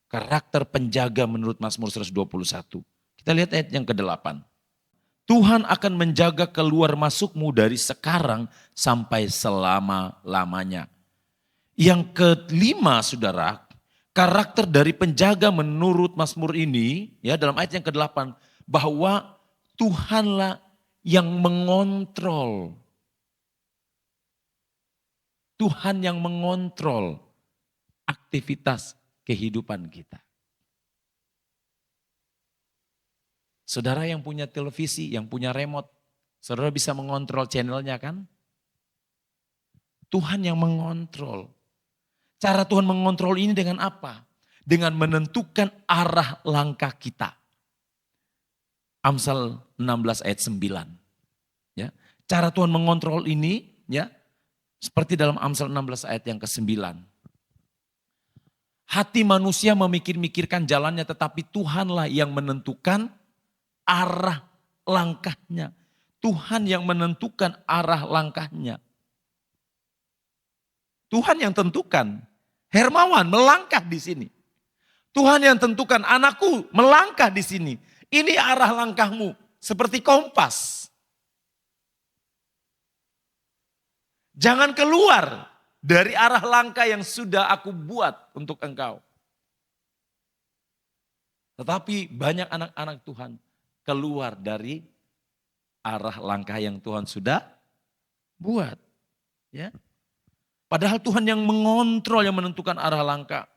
karakter penjaga menurut Mazmur 121. Kita lihat ayat yang ke-8. Tuhan akan menjaga keluar masukmu dari sekarang sampai selama-lamanya. Yang kelima saudara, karakter dari penjaga menurut Mazmur ini, ya dalam ayat yang ke-8, bahwa Tuhanlah yang mengontrol. Tuhan yang mengontrol aktivitas kehidupan kita. Saudara yang punya televisi, yang punya remote, saudara bisa mengontrol channelnya kan? Tuhan yang mengontrol. Cara Tuhan mengontrol ini dengan apa? Dengan menentukan arah langkah kita. Amsal 16 ayat 9. Ya. Cara Tuhan mengontrol ini ya seperti dalam Amsal 16 ayat yang ke-9. Hati manusia memikir-mikirkan jalannya, tetapi Tuhanlah yang menentukan arah langkahnya. Tuhan yang menentukan arah langkahnya. Tuhan yang tentukan. Hermawan melangkah di sini. Tuhan yang tentukan, anakku melangkah di sini. Ini arah langkahmu seperti kompas. Jangan keluar dari arah langkah yang sudah aku buat untuk engkau. Tetapi banyak anak-anak Tuhan keluar dari arah langkah yang Tuhan sudah buat. Ya. Padahal Tuhan yang mengontrol, yang menentukan arah langkah.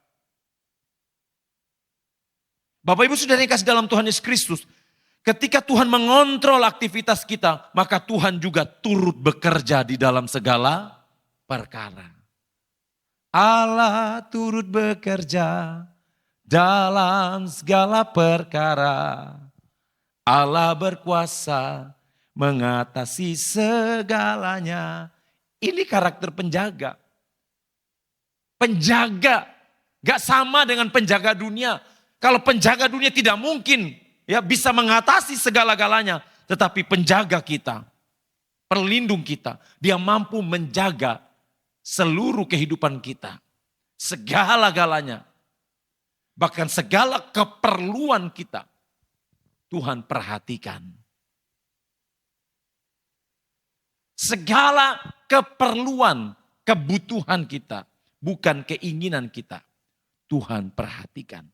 Bapak Ibu Saudara yang kasih dalam Tuhan Yesus Kristus, ketika Tuhan mengontrol aktivitas kita, maka Tuhan juga turut bekerja di dalam segala perkara. Allah turut bekerja dalam segala perkara. Allah berkuasa mengatasi segalanya. Ini karakter penjaga. Penjaga gak sama dengan penjaga dunia. Kalau penjaga dunia tidak mungkin ya bisa mengatasi segala-galanya. Tetapi penjaga kita, perlindung kita, dia mampu menjaga seluruh kehidupan kita. Segala-galanya. Bahkan segala keperluan kita. Tuhan perhatikan. Segala keperluan, kebutuhan kita. Bukan keinginan kita. Tuhan perhatikan.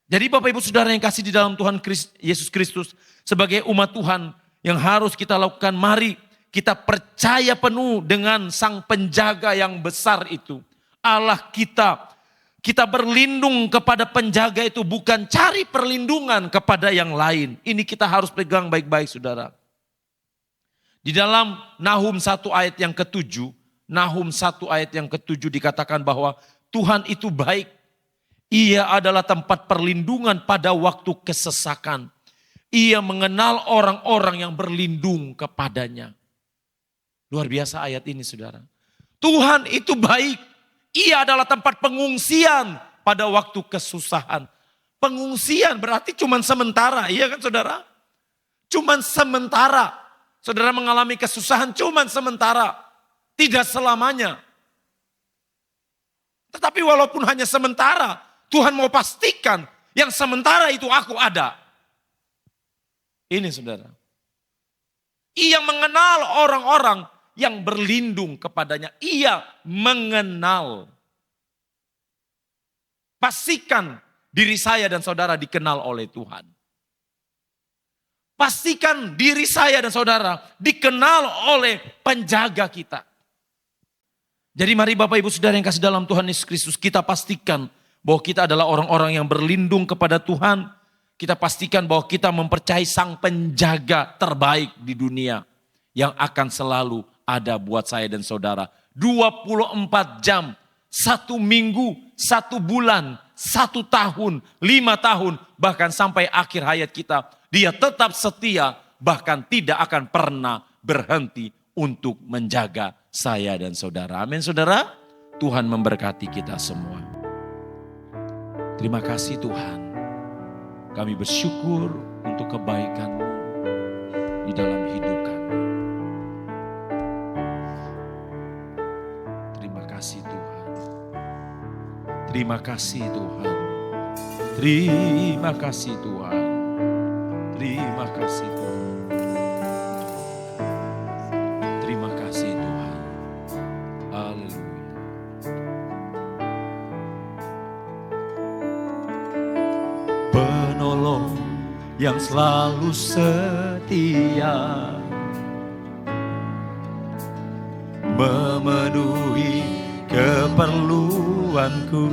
Jadi Bapak Ibu Saudara yang kasih di dalam Tuhan Yesus Kristus. Sebagai umat Tuhan yang harus kita lakukan. Mari kita percaya penuh dengan Sang Penjaga yang besar itu. Allah kita. Kita berlindung kepada penjaga itu, bukan cari perlindungan kepada yang lain. Ini kita harus pegang baik-baik saudara. Di dalam Nahum 1 ayat yang ke-7, Nahum 1 ayat yang ke-7 dikatakan bahwa Tuhan itu baik. Ia adalah tempat perlindungan pada waktu kesesakan. Ia mengenal orang-orang yang berlindung kepadanya. Luar biasa ayat ini saudara. Tuhan itu baik. Ia adalah tempat pengungsian pada waktu kesusahan. Pengungsian berarti cuma sementara, iya kan saudara? Cuma sementara. Saudara mengalami kesusahan cuma sementara. Tidak selamanya. Tetapi walaupun hanya sementara, Tuhan mau pastikan yang sementara itu aku ada. Ini saudara. Ia mengenal orang-orang yang berlindung kepadanya. Ia mengenal. Pastikan diri saya dan saudara dikenal oleh Tuhan. Pastikan diri saya dan saudara dikenal oleh penjaga kita. Jadi mari Bapak Ibu Saudara yang kasih dalam Tuhan Yesus Kristus, kita pastikan bahwa kita adalah orang-orang yang berlindung kepada Tuhan. Kita pastikan bahwa kita mempercayai sang penjaga terbaik di dunia yang akan selalu ada buat saya dan saudara. 24 jam, 1 minggu, 1 bulan, 1 tahun, 5 tahun, bahkan sampai akhir hayat kita. Dia tetap setia, bahkan tidak akan pernah berhenti untuk menjaga saya dan saudara. Amin saudara. Tuhan memberkati kita semua. Terima kasih Tuhan. Kami bersyukur untuk kebaikan-Mu di dalam hidup kami. Terima kasih Tuhan. Terima kasih Tuhan. Terima kasih Tuhan. Terima kasih Tuhan. Terima kasih Tuhan. Haleluya. Penolong yang selalu setia, memenuhi keperluanku,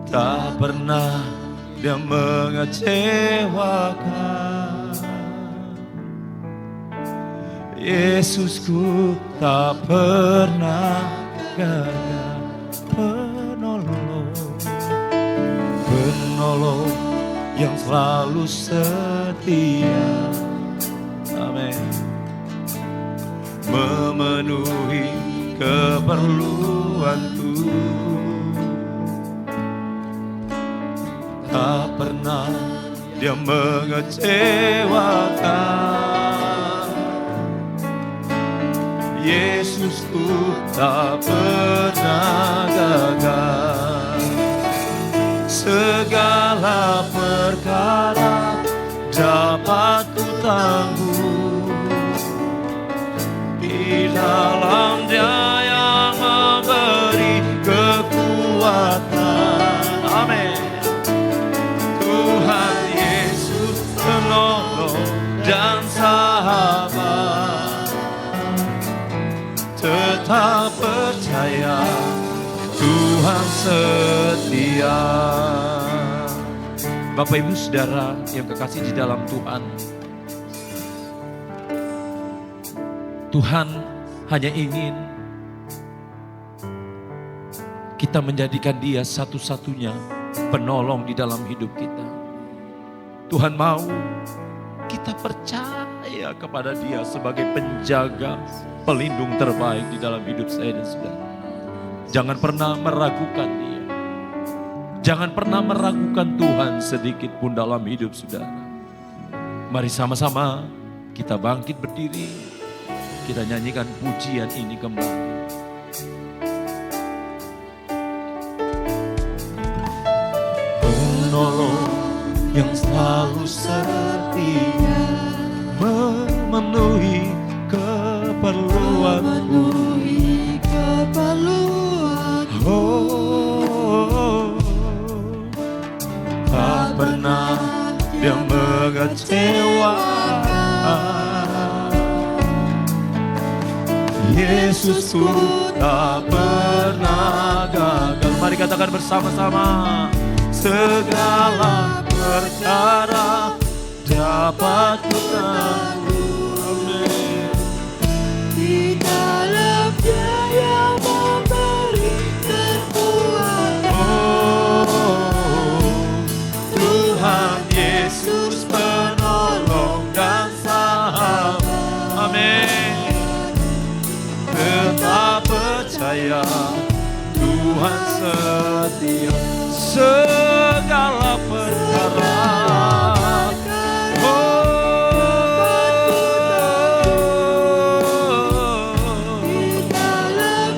tak pernah dia mengecewakan. Yesusku tak pernah gagal. Penolong yang selalu setia, amin, memenuhi keperluanku, tak pernah dia mengecewakan. Yesusku tak pernah gagal. Segala perkara dapat ku tangguh di dalam Dia yang memberi kekuatan. Amin. Tuhan Yesus penolong dan sahabat, tetap percaya Tuhan setia. Bapak Ibu Saudara yang kekasih di dalam Tuhan, Tuhan hanya ingin kita menjadikan Dia satu-satunya penolong di dalam hidup kita. Tuhan mau kita percaya kepada Dia sebagai penjaga, pelindung terbaik di dalam hidup saya dan saudara. Jangan pernah meragukan Dia. Jangan pernah meragukan Tuhan sedikit pun dalam hidup saudara. Mari sama-sama kita bangkit berdiri. Kita nyanyikan pujian ini kembali. Penolong yang selalu setia, memenuhi keperluanku. Tak pernah dia mengecewakan. Yesusku tak pernah gagal. Mari katakan bersama-sama. Segala perkara dapat ku tangguh. Amin. Di dalam Dia yang memberi kekuatan. Tuhan Yesus penolong dan sahabat. Amin. Tetap percaya Tuhan setia. Segala perkara Di dalam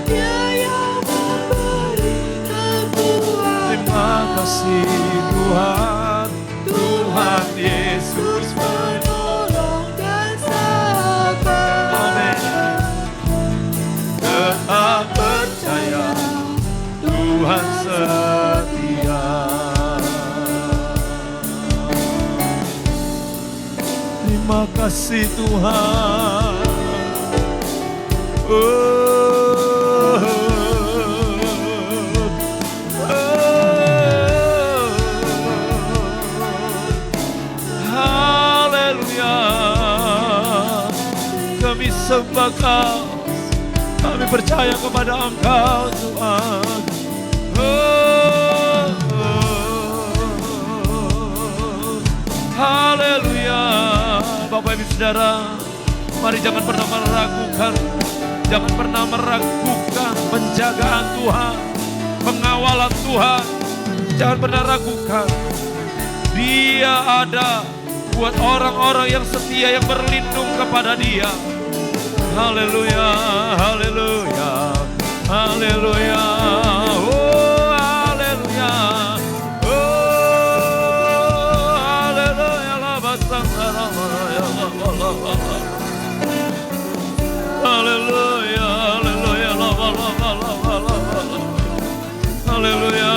kasih Tuhan. Haleluya. Kami sembah Kau, kami percaya kepada Engkau Tuhan. Haleluya. Bapak Ibu Saudara, mari jangan pernah meragukan, jangan pernah meragukan penjagaan Tuhan, pengawalan Tuhan. Jangan pernah ragukan, Dia ada buat orang-orang yang setia, yang berlindung kepada Dia. Haleluya, haleluya, haleluya. Oh, haleluya. Oh, haleluya. Haleluya, haleluya. Haleluya,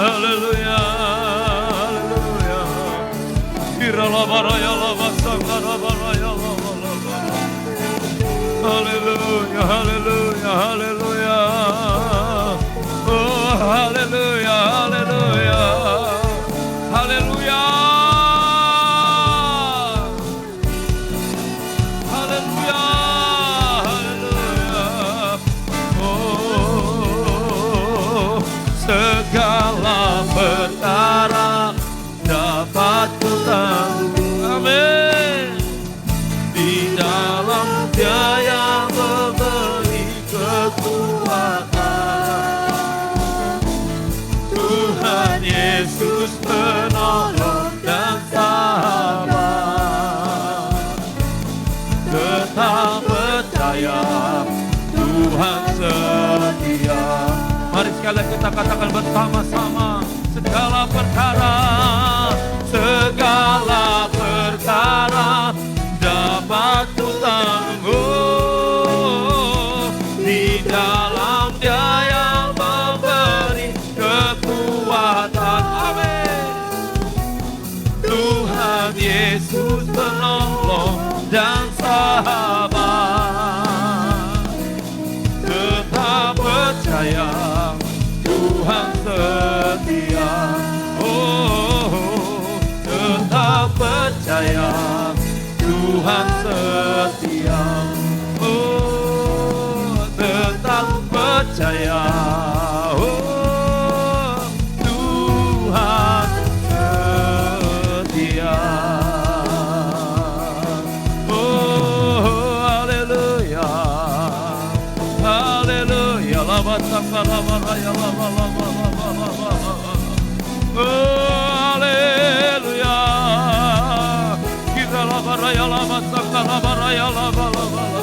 haleluya, haleluya. Irala baraya lava sangara baraya lava lava. Haleluya, haleluya, haleluya. Oh, haleluya, haleluya. Haleluya. Haleluya, haleluya. Oh, segala perkara dapat ku tanggung. Amin. Di dalam Dia yang memberi kekuatan, Tuhan Yesus penolong dan sahabat. Tetap percaya Tuhan setia. Mari sekali kita katakan bersama-sama. Segala perkara, segala perkara dapat ku tanggung. Di dalam Dia yang memberi kekuatan. Amin. Tuhan Yesus penolong dan sahabat. Tetap percaya Tuhan setia. Oh, tetap percaya Tuhan setia. Oh, tetap percaya. Oh, Tuhan setia. Oh, haleluya. Haleluya. Lama sakara maraya lama lama lama lama. Oh, haleluya. Kita lama raya lama sakara maraya lama lama.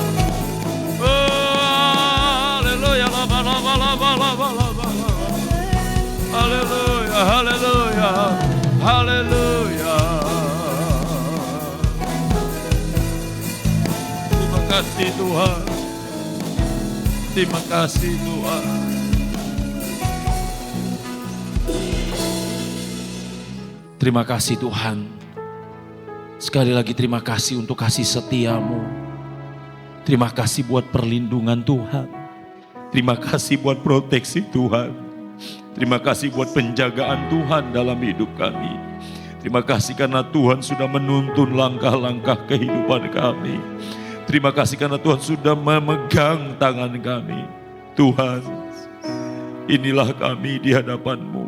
Oh, haleluya lama lama lama lama lama. Haleluya, haleluya, haleluya. Terima kasih Tuhan. Terima kasih Tuhan. Terima kasih Tuhan. Sekali lagi terima kasih untuk kasih setiamu. Terima kasih buat perlindungan Tuhan. Terima kasih buat proteksi Tuhan. Terima kasih buat penjagaan Tuhan dalam hidup kami. Terima kasih karena Tuhan sudah menuntun langkah-langkah kehidupan kami. Terima kasih karena Tuhan sudah memegang tangan kami. Tuhan, inilah kami di hadapan-Mu.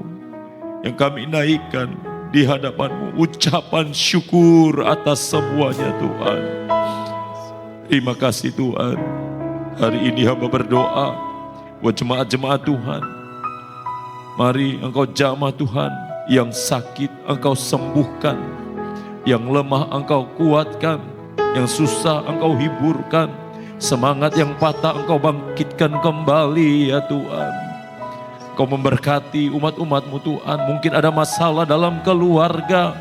Yang kami naikkan di hadapan-Mu. Ucapan syukur atas semuanya Tuhan. Terima kasih Tuhan. Hari ini hamba berdoa buat jemaat-jemaat Tuhan. Mari Engkau jamah Tuhan. Yang sakit Engkau sembuhkan. Yang lemah Engkau kuatkan. Yang susah Engkau hiburkan. Semangat yang patah Engkau bangkitkan kembali ya Tuhan. Engkau memberkati umat-umat-Mu Tuhan. Mungkin ada masalah dalam keluarga.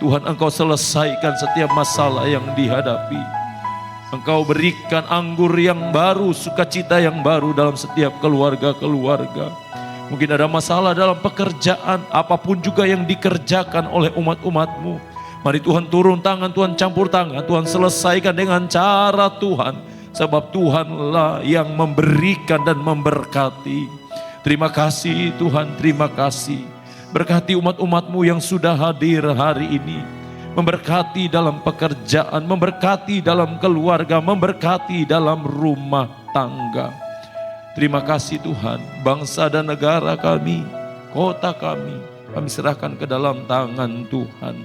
Tuhan Engkau selesaikan setiap masalah yang dihadapi. Engkau berikan anggur yang baru, sukacita yang baru dalam setiap keluarga-keluarga. Mungkin ada masalah dalam pekerjaan, apapun juga yang dikerjakan oleh umat-umat-Mu. Mari Tuhan turun tangan, Tuhan campur tangan, Tuhan selesaikan dengan cara Tuhan. Sebab Tuhanlah yang memberikan dan memberkati. Terima kasih Tuhan, terima kasih. Berkati umat-umat-Mu yang sudah hadir hari ini. Memberkati dalam pekerjaan, memberkati dalam keluarga, memberkati dalam rumah tangga. Terima kasih Tuhan, bangsa dan negara kami, kota kami serahkan ke dalam tangan Tuhan.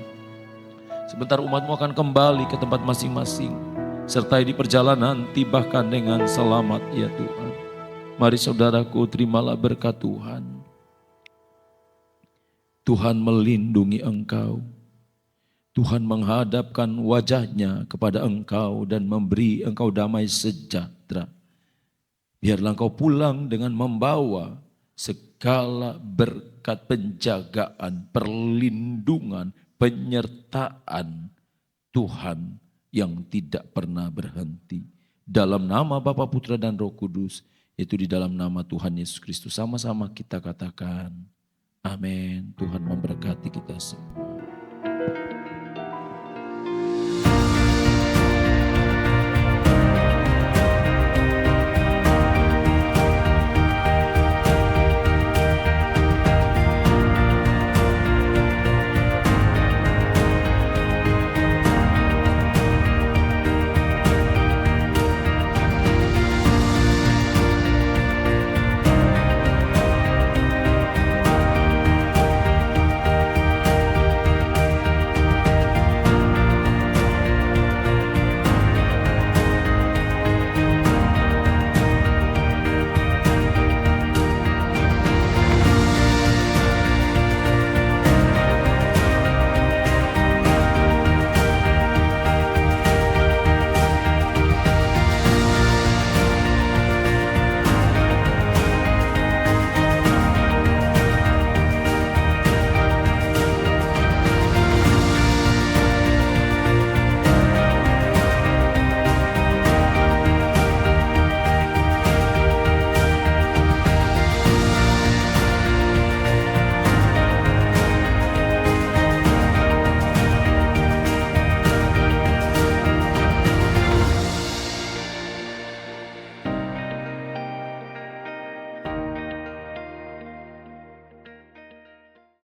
Sebentar umat-Mu akan kembali ke tempat masing-masing. Sertai di perjalanan tibakan dengan selamat ya Tuhan. Mari saudaraku, terimalah berkat Tuhan. Tuhan melindungi engkau. Tuhan menghadapkan wajahnya kepada engkau dan memberi engkau damai sejahtera. Biarlah engkau pulang dengan membawa segala berkat penjagaan, perlindungan, penyertaan Tuhan yang tidak pernah berhenti. Dalam nama Bapa, Putra dan Roh Kudus, itu di dalam nama Tuhan Yesus Kristus. Sama-sama kita katakan, amin. Tuhan memberkati kita semua.